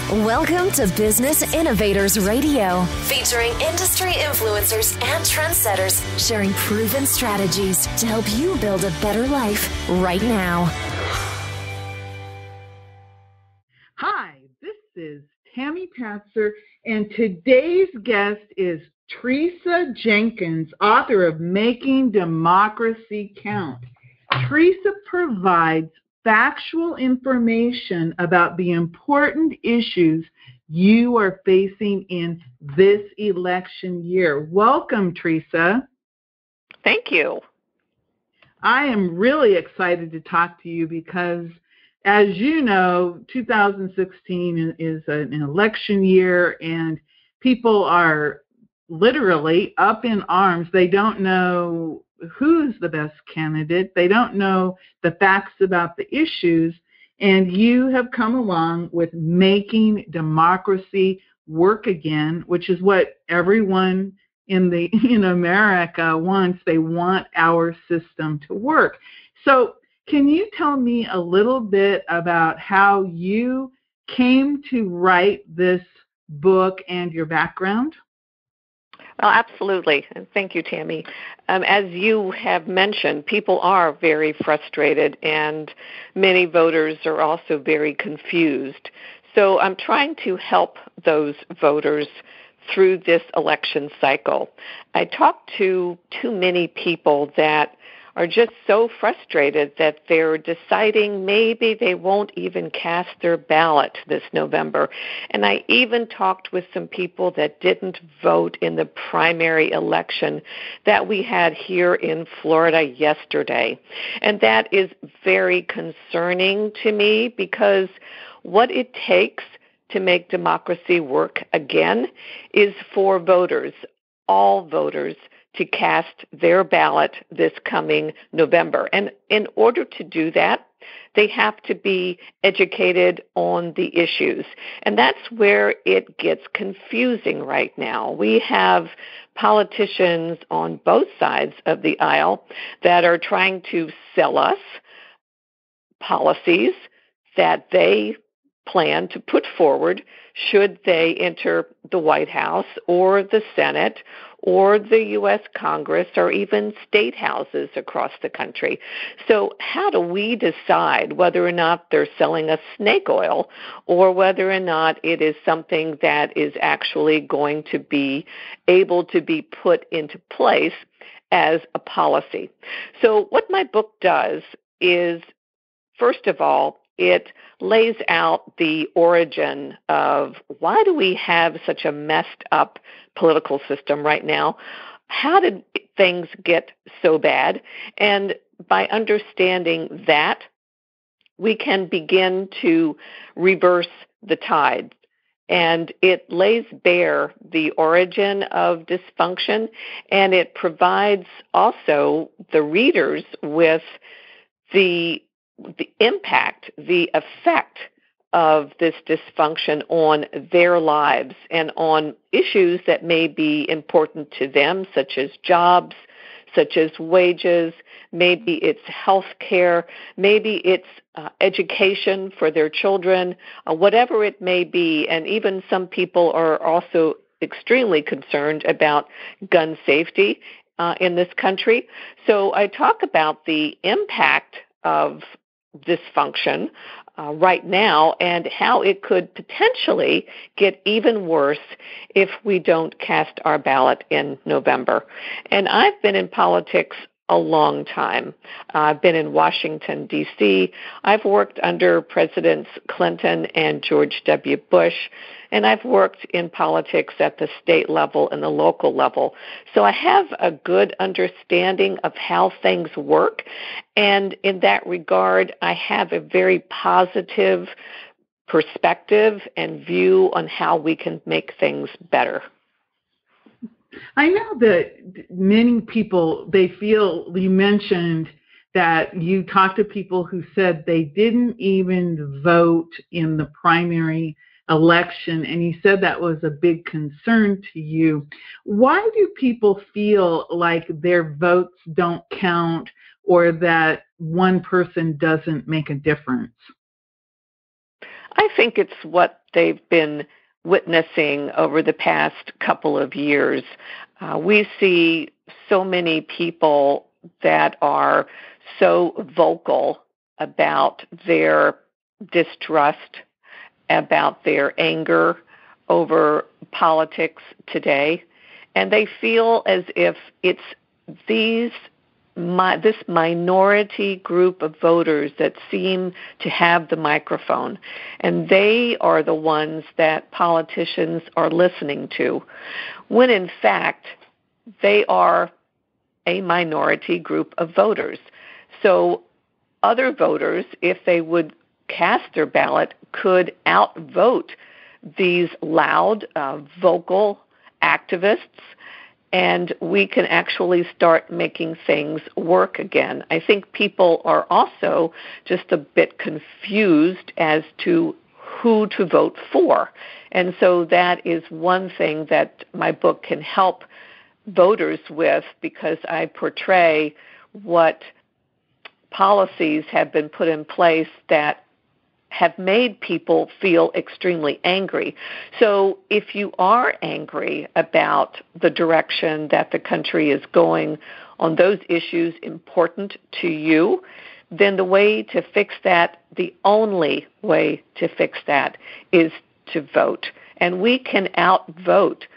Welcome to Business Innovators Radio, featuring industry influencers and trendsetters sharing proven strategies to help you build a better life right now. Hi, this is Tammy Patzer, and today's guest is Teresa Jenkins, author of Making Democracy Count. Teresa provides factual information about the important issues you are facing in this election year. Welcome, Teresa. Thank you. I am really excited to talk to you because, as you know, 2016 is an election year, and people are literally up in arms. They don't know who's the best candidate. They don't know the facts about the issues. And you have come along with Making Democracy Work Again, which is what everyone in America wants. They want our system to work. So can you tell me a little bit about how you came to write this book and your background? Well, absolutely. And thank you, Tammy. As you have mentioned, people are very frustrated, and many voters are also very confused. So I'm trying to help those voters through this election cycle. I talk to too many people that are just so frustrated that they're deciding maybe they won't even cast their ballot this November. And I even talked with some people that didn't vote in the primary election that we had here in Florida yesterday. And that is very concerning to me, because what it takes to make democracy work again is for voters, all voters, to cast their ballot this coming November. And in order to do that, they have to be educated on the issues. And that's where it gets confusing right now. We have politicians on both sides of the aisle that are trying to sell us policies that they plan to put forward should they enter the White House or the Senate or the U.S. Congress or even state houses across the country. So how do we decide whether or not they're selling us snake oil, or whether or not it is something that is actually going to be able to be put into place as a policy? So what my book does is, first of all, it lays out the origin of why do we have such a messed up political system right now? How did things get so bad? And by understanding that, we can begin to reverse the tide. And it lays bare the origin of dysfunction, and it provides also the readers with the impact, the effect of this dysfunction on their lives and on issues that may be important to them, such as jobs, such as wages, maybe it's health care, maybe it's education for their children, whatever it may be. And even some people are also extremely concerned about gun safety in this country. So I talk about the impact of dysfunction right now and how it could potentially get even worse if we don't cast our ballot in November. And I've been in politics a long time. I've been in Washington, D.C. I've worked under Presidents Clinton and George W. Bush, and I've worked in politics at the state level and the local level. So I have a good understanding of how things work, and in that regard, I have a very positive perspective and view on how we can make things better. I know that many people, they feel, you mentioned that you talked to people who said they didn't even vote in the primary election, and you said that was a big concern to you. Why do people feel like their votes don't count, or that one person doesn't make a difference? I think it's what they've been witnessing over the past couple of years. We see so many people that are so vocal about their distrust, about their anger over politics today, and they feel as if it's this minority group of voters that seem to have the microphone, and they are the ones that politicians are listening to, when in fact they are a minority group of voters. So other voters, if they would cast their ballot, could outvote these loud, vocal activists, and we can actually start making things work again. I think people are also just a bit confused as to who to vote for. And so that is one thing that my book can help voters with, because I portray what policies have been put in place that have made people feel extremely angry. So if you are angry about the direction that the country is going on those issues important to you, then the way to fix that, the only way to fix that, is to vote. And we can outvote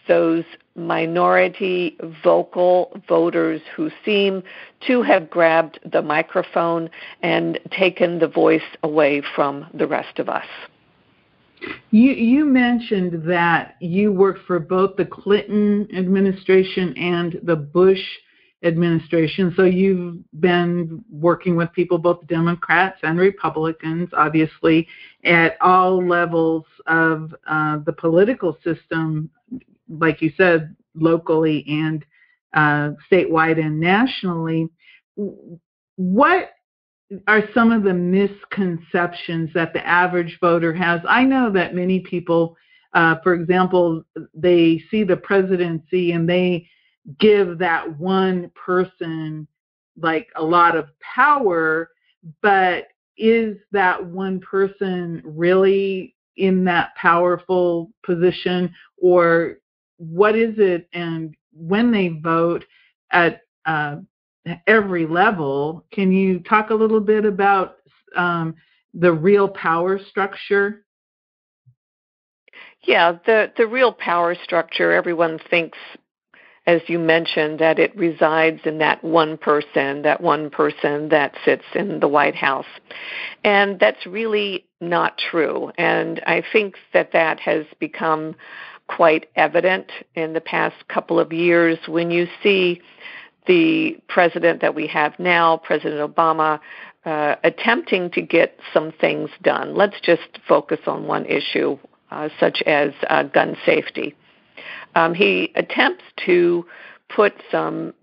those minority vocal voters who seem to have grabbed the microphone and taken the voice away from the rest of us. You mentioned that you worked for both the Clinton administration and the Bush administration, so you've been working with people, both Democrats and Republicans, obviously, at all levels of the political system, like you said, locally and statewide and nationally. What are some of the misconceptions that the average voter has? I know that many people, for example, they see the presidency and they give that one person like a lot of power, but is that one person really in that powerful position, or what is it? And when they vote at every level, can you talk a little bit about the real power structure? Yeah, the real power structure, everyone thinks, as you mentioned, that it resides in that one person that sits in the White House. And that's really not true. And I think that has become quite evident in the past couple of years when you see the president that we have now, President Obama, attempting to get some things done. Let's just focus on one issue, such as gun safety. He attempts to put some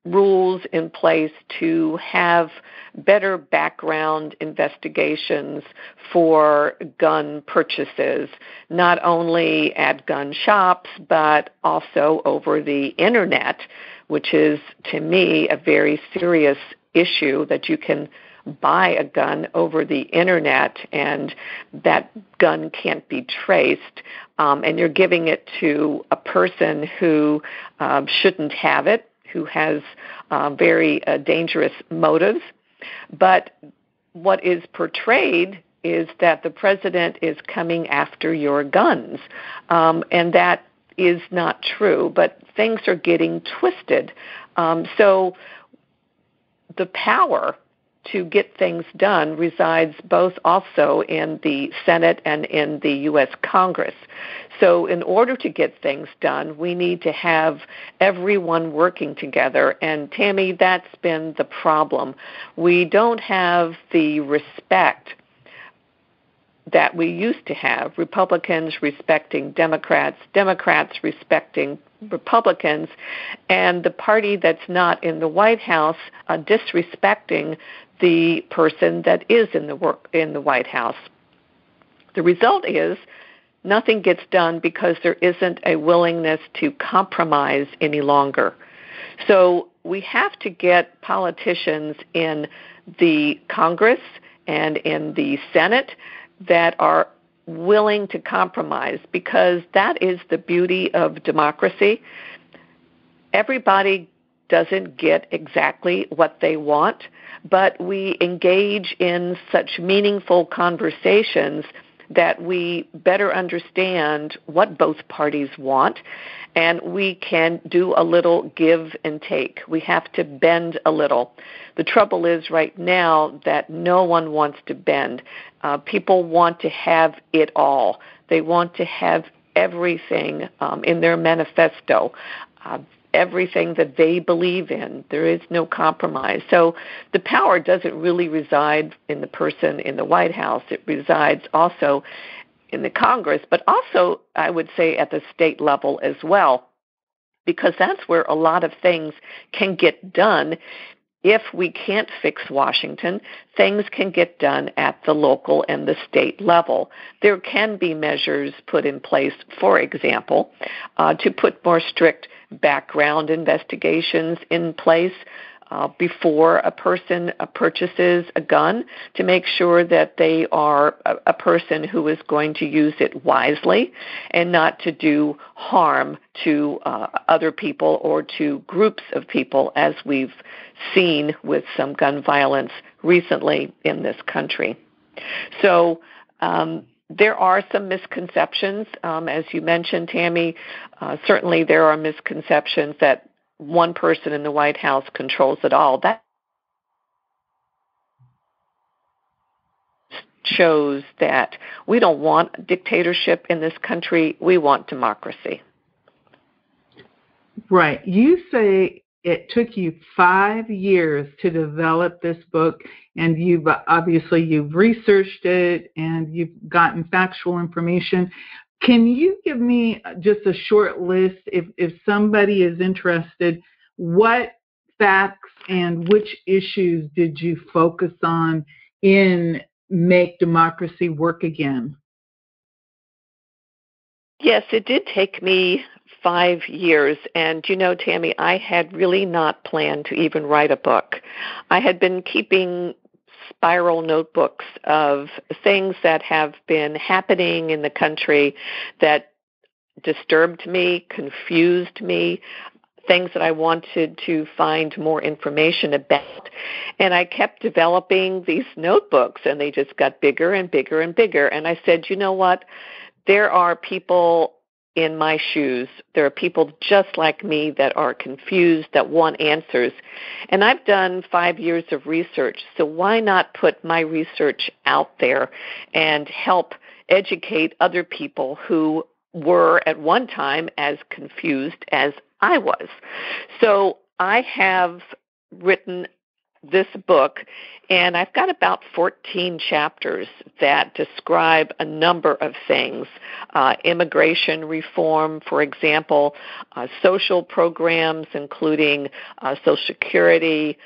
rules in place to have better background investigations for gun purchases, not only at gun shops, but also over the internet, which is, to me, a very serious issue, that you can buy a gun over the internet and that gun can't be traced, and you're giving it to a person who shouldn't have it, who has very dangerous motives. But what is portrayed is that the president is coming after your guns, and that is not true, but things are getting twisted. So the power to get things done resides both also in the Senate and in the U.S. Congress. So in order to get things done, we need to have everyone working together. And Tammy, that's been the problem. We don't have the respect that we used to have, Republicans respecting Democrats, Democrats respecting Republicans, and the party that's not in the White House disrespecting the person that is in the White House. The result is nothing gets done because there isn't a willingness to compromise any longer. So we have to get politicians in the Congress and in the Senate that are willing to compromise, because that is the beauty of democracy. Everybody doesn't get exactly what they want, but we engage in such meaningful conversations that we better understand what both parties want, and we can do a little give and take. We have to bend a little. The trouble is right now that no one wants to bend. People want to have it all. They want to have everything in their manifesto, everything that they believe in. There is no compromise. So the power doesn't really reside in the person in the White House. It resides also in the Congress, but also, I would say, at the state level as well, because that's where a lot of things can get done. If we can't fix Washington, things can get done at the local and the state level. There can be measures put in place, for example, to put more strict background investigations in place before a person purchases a gun, to make sure that they are a person who is going to use it wisely and not to do harm to other people or to groups of people, as we've seen with some gun violence recently in this country. So there are some misconceptions. As you mentioned, Tammy, certainly there are misconceptions that one person in the White House controls it all. That shows that we don't want dictatorship in this country. We want democracy. Right. You say it took you 5 years to develop this book, and you've researched it and you've gotten factual information. Can you give me just a short list, if somebody is interested, what facts and which issues did you focus on in Make Democracy Work Again? Yes, it did take me 5 years. And, Tammy, I had really not planned to even write a book. I had been keeping spiral notebooks of things that have been happening in the country that disturbed me, confused me, things that I wanted to find more information about. And I kept developing these notebooks, and they just got bigger and bigger and bigger. And I said, you know what? There are people in my shoes. There are people just like me that are confused, that want answers. And I've done 5 years of research, so why not put my research out there and help educate other people who were at one time as confused as I was. So I have written this book, and I've got about 14 chapters that describe a number of things. Immigration reform, for example, social programs, including Social Security,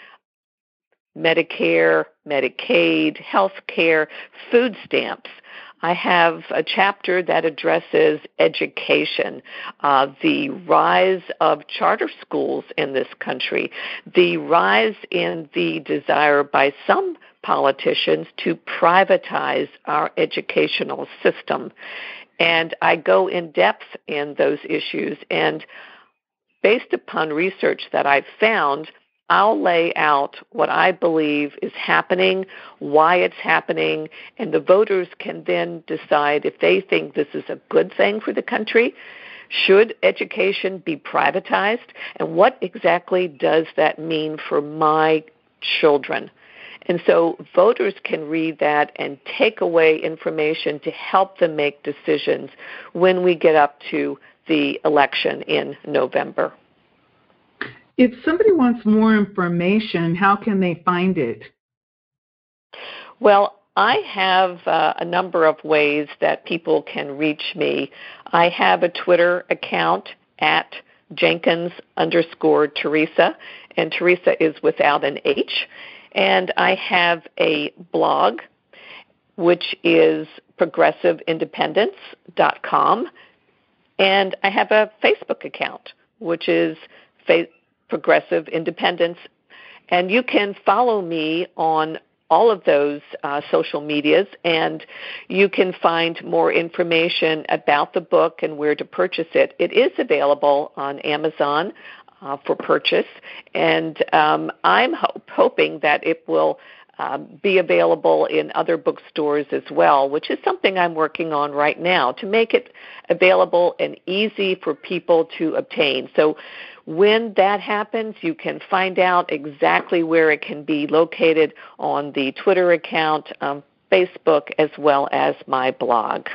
Medicare, Medicaid, health care, food stamps. I have a chapter that addresses education, the rise of charter schools in this country, the rise in the desire by some politicians to privatize our educational system. And I go in depth in those issues, and based upon research that I've found, I'll lay out what I believe is happening, why it's happening, and the voters can then decide if they think this is a good thing for the country. Should education be privatized? And what exactly does that mean for my children? And so voters can read that and take away information to help them make decisions when we get up to the election in November. If somebody wants more information, how can they find it? Well, I have a number of ways that people can reach me. I have a Twitter account at Jenkins_Teresa, and Teresa is without an H. And I have a blog, which is progressiveindependence.com. And I have a Facebook account, which is Progressive Independence. And you can follow me on all of those social medias, and you can find more information about the book and where to purchase it. It is available on Amazon for purchase, and I'm hoping that it will be available in other bookstores as well, which is something I'm working on right now to make it available and easy for people to obtain. So when that happens, you can find out exactly where it can be located on the Twitter account, Facebook, as well as my blog.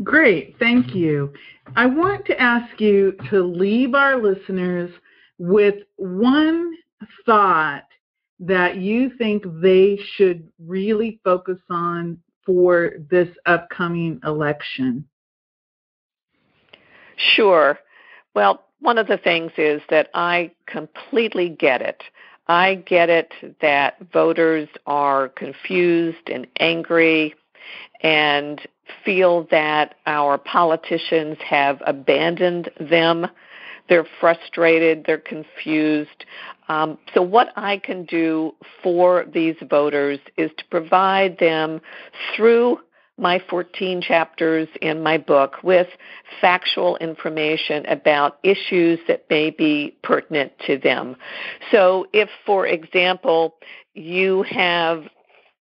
Great, thank you. I want to ask you to leave our listeners with one thought that you think they should really focus on for this upcoming election. Sure. Well, one of the things is that I completely get it. I get it that voters are confused and angry and feel that our politicians have abandoned them. They're frustrated, they're confused. So what I can do for these voters is to provide them through my 14 chapters in my book with factual information about issues that may be pertinent to them. So if, for example, you have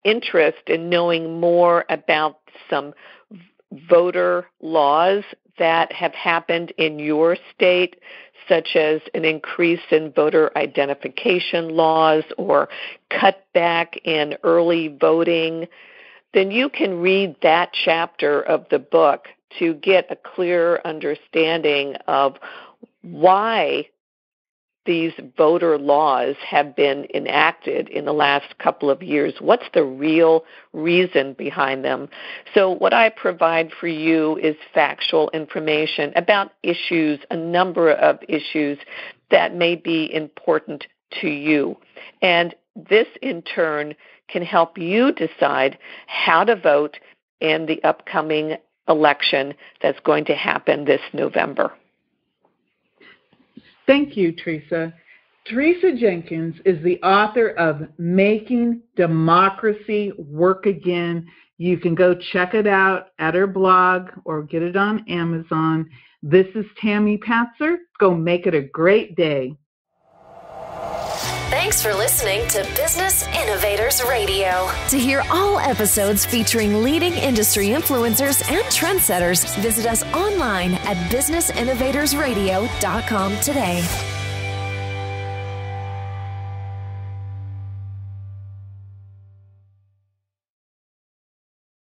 interest in knowing more about some voter laws that have happened in your state, such as an increase in voter identification laws or cutback in early voting, then you can read that chapter of the book to get a clear understanding of why these voter laws have been enacted in the last couple of years. What's the real reason behind them? So what I provide for you is factual information about issues, a number of issues that may be important to you. And this, in turn, can help you decide how to vote in the upcoming election that's going to happen this November. Thank you, Teresa. Teresa Jenkins is the author of Making Democracy Work Again. You can go check it out at her blog or get it on Amazon. This is Tammy Patzer. Go make it a great day. Thanks for listening to Business Innovators Radio. To hear all episodes featuring leading industry influencers and trendsetters, visit us online at businessinnovatorsradio.com today.